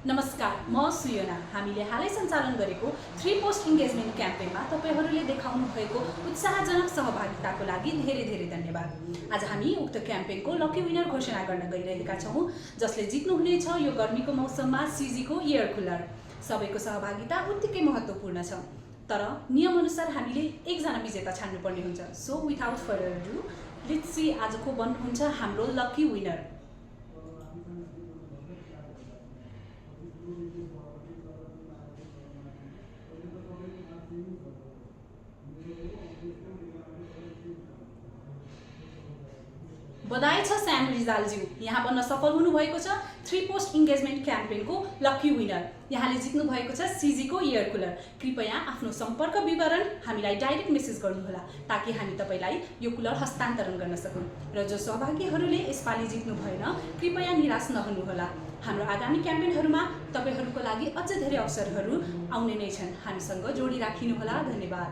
नमस्कार, म सुयोना। हामीले हालै सञ्चालन गरेको 3 पोस्ट इन्गेजमेन्ट क्याम्पेनमा तपाईहरूले देखाउनु भएको उत्साहजनक सहभागिताको लागि धेरै धेरै धन्यवाद। आज हामी उक्त क्याम्पेनको लकी विनर घोषणा गर्न गइरहेका छौँ, जसले जित्नुहुनेछ यो गर्मीको मौसममा सिजीको एयर कुलर। सबैको सहभागिता उत्तिकै महत्त्वपूर्ण छ, तर नियमअनुसार हामीले एकजना विजेता छान्नुपर्ने हुन्छ। So without further do, let's see आज को बन्नुहुन्छ हाम्रो लकी विनर। बधाई छ स्याम रिजालज्यू, यहाँ बन्न सफल हुनुभएको छ 3 पोस्ट इन्गेजमेन्ट क्याम्पेनको लकी विनर। यहाँले जित्नु भएको छ सिजीको एयर कुलर। कृपया आफ्नो सम्पर्क विवरण हामीलाई डाइरेक्ट मेसेज गर्नुहोला, ताकि हामी तपाईलाई यो कुलर हस्तान्तरण गर्न सकौँ। र जो सहभागीहरूले यसपालि जित्नु भएन, कृपया निराश नहुनुहोला। हाम्रो आगामी क्याम्पेनहरूमा तपाईहरूको लागि अझ धेरै अवसरहरू आउने नै छन्। हामीसँग जोडी राखिनुहोला। धन्यवाद।